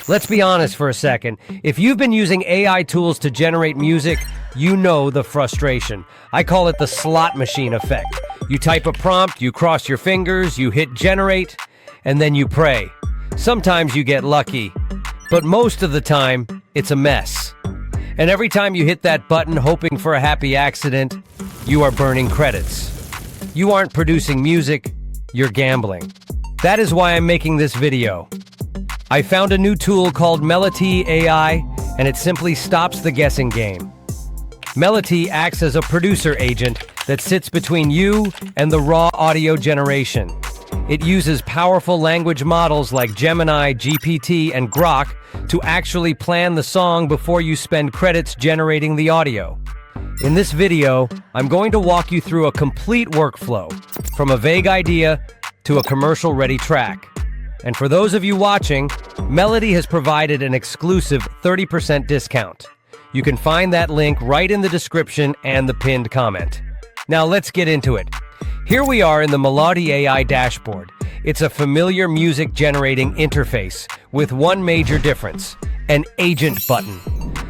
Let's be honest for a second. If you've been using AI tools to generate music, you know the frustration. I call it the slot machine effect. You type a prompt, you cross your fingers, you hit generate, and then you pray. Sometimes you get lucky, but most of the time, it's a mess. And every time you hit that button hoping for a happy accident, you are burning credits. You aren't producing music, you're gambling. That is why I'm making this video. I found a new tool called Meloty AI, and it simply stops the guessing game. Meloty acts as a producer agent that sits between you and the raw audio generation. It uses powerful language models like Gemini, GPT, and Grok to actually plan the song before you spend credits generating the audio. In this video, I'm going to walk you through a complete workflow, from a vague idea to a commercial-ready track. And for those of you watching, Meloty has provided an exclusive 30% discount. You can find that link right in the description and the pinned comment. Now let's get into it. Here we are in the Meloty AI dashboard. It's a familiar music generating interface with one major difference: an agent button.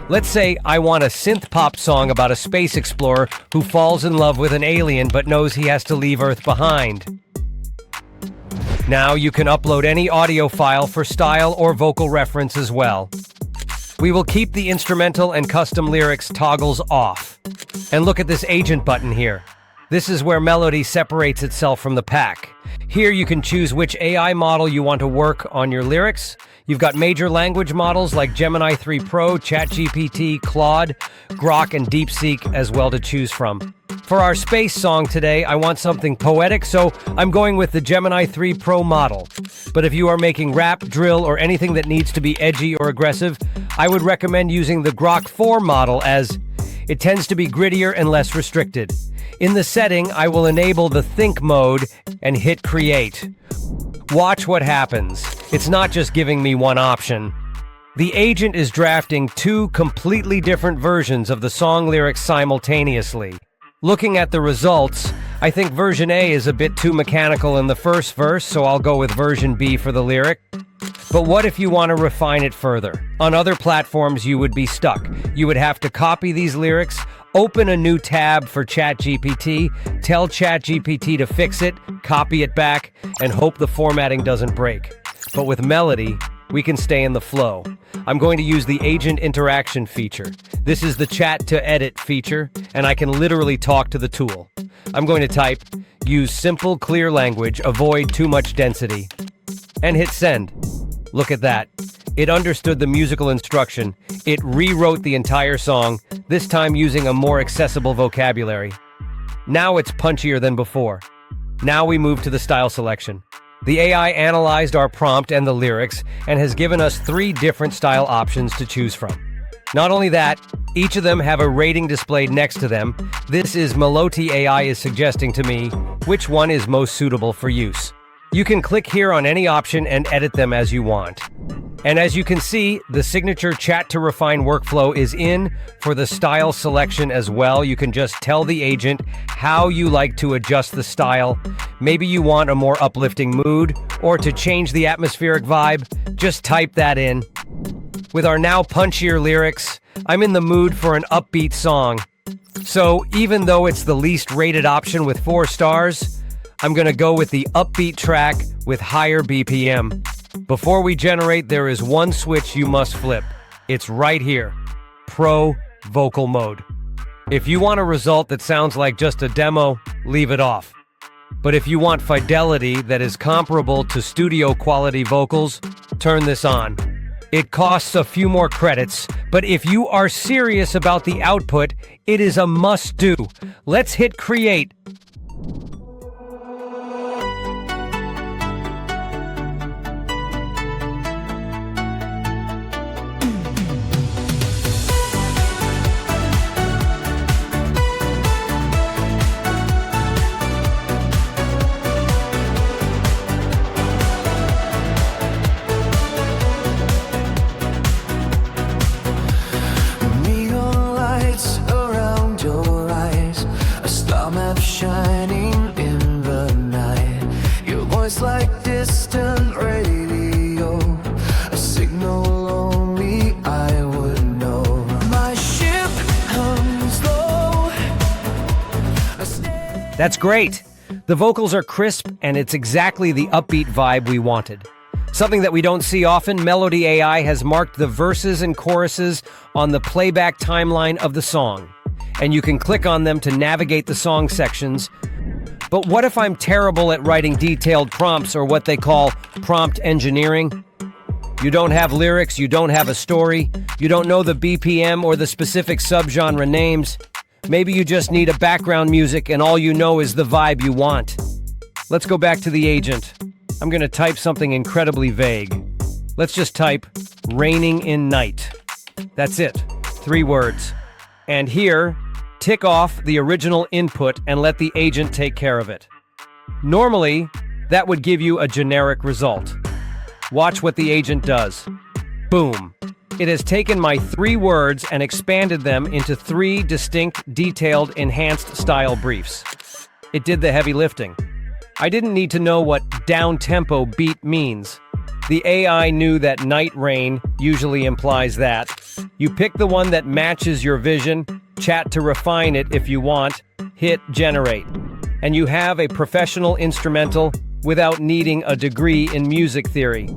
Let's say I want a synth pop song about a space explorer who falls in love with an alien but knows he has to leave Earth behind. Now you can upload any audio file for style or vocal reference as well. We will keep the instrumental and custom lyrics toggles off. And look at this agent button here. This is where Meloty separates itself from the pack. Here you can choose which AI model you want to work on your lyrics. You've got major language models like Gemini 3 Pro, ChatGPT, Claude, Grok, and DeepSeek as well to choose from. For our space song today, I want something poetic, so I'm going with the Gemini 3 Pro model. But if you are making rap, drill, or anything that needs to be edgy or aggressive, I would recommend using the Grok 4 model, as it tends to be grittier and less restricted. In the setting, I will enable the think mode and hit create. Watch what happens. It's not just giving me one option. The agent is drafting two completely different versions of the song lyrics simultaneously. Looking at the results, I think version A is a bit too mechanical in the first verse, so I'll go with version B for the lyric. But what if you want to refine it further? On other platforms, you would be stuck. You would have to copy these lyrics, open a new tab for ChatGPT, tell ChatGPT to fix it, copy it back, and hope the formatting doesn't break. But with Meloty, we can stay in the flow. I'm going to use the agent interaction feature. This is the chat to edit feature, and I can literally talk to the tool. I'm going to type, use simple, clear language, avoid too much density, and hit send. Look at that. It understood the musical instruction. It rewrote the entire song, this time using a more accessible vocabulary. Now it's punchier than before. Now we move to the style selection. The AI analyzed our prompt and the lyrics and has given us 3 different style options to choose from. Not only that, each of them have a rating displayed next to them. This is Meloty AI is suggesting to me which one is most suitable for use. You can click here on any option and edit them as you want. And as you can see, the signature chat to refine workflow is in for the style selection as well. You can just tell the agent how you like to adjust the style. Maybe you want a more uplifting mood, or to change the atmospheric vibe, just type that in. With our now punchier lyrics, I'm in the mood for an upbeat song. So even though it's the least rated option with 4 stars, I'm gonna go with the upbeat track with higher BPM. Before we generate, there is one switch you must flip. It's right here, Pro Vocal Mode. If you want a result that sounds like just a demo, leave it off. But if you want fidelity that is comparable to studio quality vocals, turn this on. It costs a few more credits, but if you are serious about the output, it is a must-do. Let's hit create. Shining That's great! The vocals are crisp, and it's exactly the upbeat vibe we wanted. Something that we don't see often, Meloty AI has marked the verses and choruses on the playback timeline of the song, and you can click on them to navigate the song sections. But what if I'm terrible at writing detailed prompts, or what they call prompt engineering? You don't have lyrics, you don't have a story, you don't know the BPM or the specific subgenre names. Maybe you just need a background music and all you know is the vibe you want. Let's go back to the agent. I'm going to type something incredibly vague. Let's just type, raining in night. That's it. 3 words. And here, tick off the original input and let the agent take care of it. Normally, that would give you a generic result. Watch what the agent does. Boom. It has taken my 3 words and expanded them into 3 distinct, detailed, enhanced style briefs. It did the heavy lifting. I didn't need to know what down-tempo beat means. The AI knew that night rain usually implies that. You pick the one that matches your vision, chat to refine it if you want, hit generate. And you have a professional instrumental without needing a degree in music theory.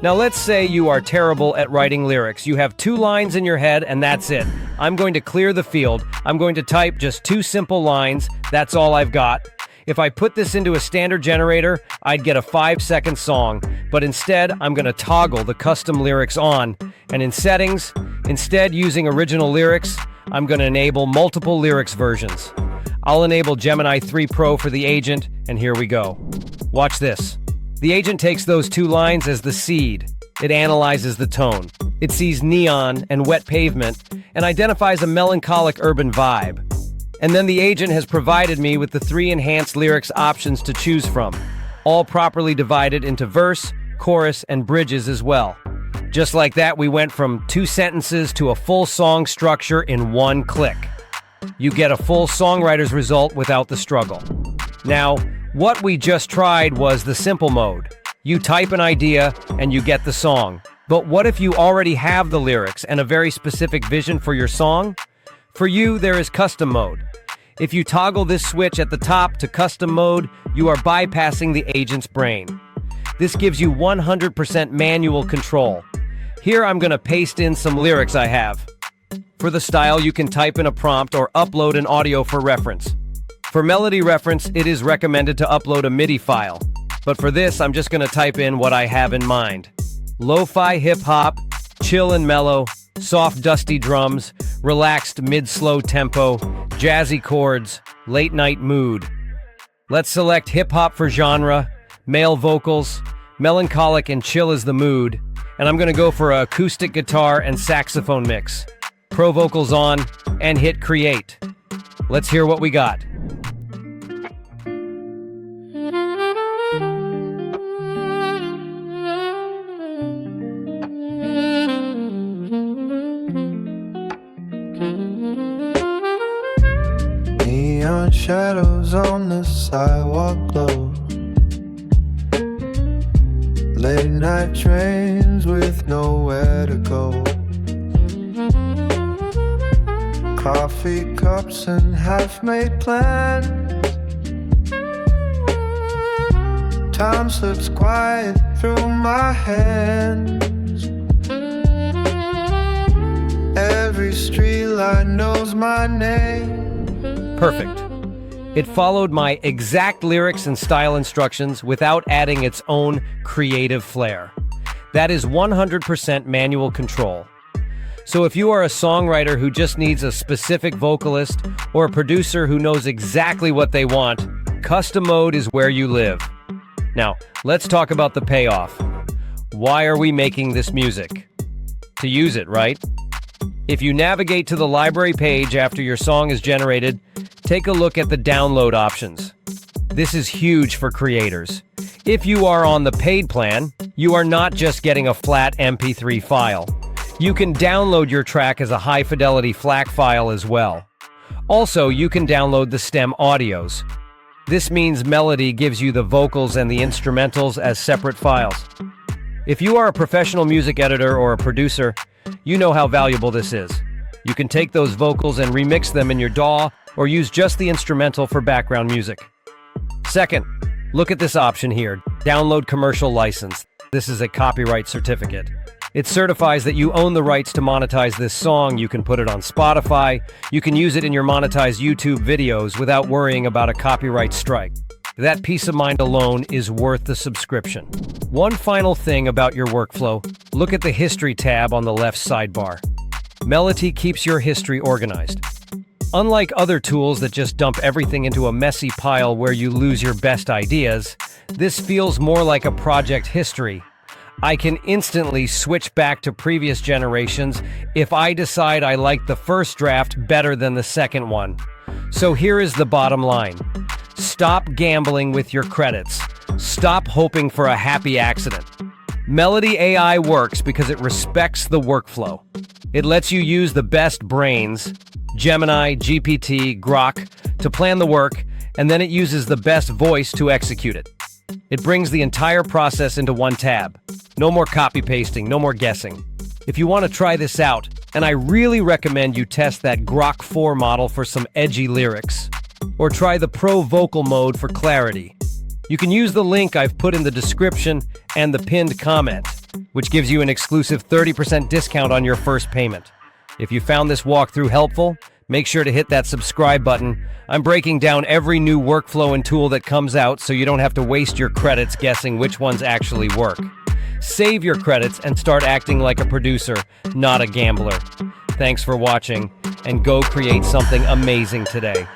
Now let's say you are terrible at writing lyrics. You have 2 lines in your head and that's it. I'm going to clear the field. I'm going to type just 2 simple lines. That's all I've got. If I put this into a standard generator, I'd get a 5-second song. But instead, I'm going to toggle the custom lyrics on. And in settings, instead using original lyrics, I'm going to enable multiple lyrics versions. I'll enable Gemini 3 Pro for the agent, and here we go. Watch this. The agent takes those 2 lines as the seed. It analyzes the tone. It sees neon and wet pavement and identifies a melancholic urban vibe. And then the agent has provided me with the 3 enhanced lyrics options to choose from, all properly divided into verse, chorus, and bridges as well. Just like that, we went from 2 sentences to a full song structure in 1 click. You get a full songwriter's result without the struggle. Now, what we just tried was the simple mode. You type an idea and you get the song. But what if you already have the lyrics and a very specific vision for your song? For you, there is custom mode. If you toggle this switch at the top to custom mode, you are bypassing the agent's brain. This gives you 100% manual control. Here I'm going to paste in some lyrics I have. For the style, you can type in a prompt or upload an audio for reference. For melody reference, it is recommended to upload a MIDI file. But for this, I'm just going to type in what I have in mind. Lo-fi hip-hop, chill and mellow, soft dusty drums, relaxed mid-slow tempo, jazzy chords, late-night mood. Let's select hip-hop for genre, male vocals, melancholic and chill is the mood, and I'm going to go for an acoustic guitar and saxophone mix. Pro vocals on, and hit create. Let's hear what we got. Neon shadows on the sidewalk glow. Late night trains with nowhere to go. Coffee cups and half-made plans. Time slips quiet through my hands. Every streetlight knows my name. Perfect. It followed my exact lyrics and style instructions without adding its own creative flair. That is 100% manual control. So if you are a songwriter who just needs a specific vocalist or a producer who knows exactly what they want, custom mode is where you live. Now, let's talk about the payoff. Why are we making this music? To use it, right? If you navigate to the library page after your song is generated, take a look at the download options. This is huge for creators. If you are on the paid plan, you are not just getting a flat MP3 file. You can download your track as a high-fidelity FLAC file as well. Also, you can download the stem audios. This means Meloty gives you the vocals and the instrumentals as separate files. If you are a professional music editor or a producer, you know how valuable this is. You can take those vocals and remix them in your DAW or use just the instrumental for background music. Second, look at this option here, download commercial license. This is a copyright certificate. It certifies that you own the rights to monetize this song. You can put it on Spotify. You can use it in your monetized YouTube videos without worrying about a copyright strike. That peace of mind alone is worth the subscription. One final thing about your workflow, look at the History tab on the left sidebar. Meloty keeps your history organized. Unlike other tools that just dump everything into a messy pile where you lose your best ideas, this feels more like a project history. I can instantly switch back to previous generations if I decide I like the first draft better than the second one. So here is the bottom line. Stop gambling with your credits. Stop hoping for a happy accident. Meloty AI works because it respects the workflow. It lets you use the best brains, Gemini, GPT, Grok, to plan the work, and then it uses the best voice to execute it. It brings the entire process into one tab. No more copy-pasting, no more guessing. If you want to try this out, and I really recommend you test that Grok 4 model for some edgy lyrics, or try the Pro Vocal mode for clarity. You can use the link I've put in the description and the pinned comment, which gives you an exclusive 30% discount on your first payment. If you found this walkthrough helpful, make sure to hit that subscribe button. I'm breaking down every new workflow and tool that comes out so you don't have to waste your credits guessing which ones actually work. Save your credits and start acting like a producer, not a gambler. Thanks for watching, and go create something amazing today.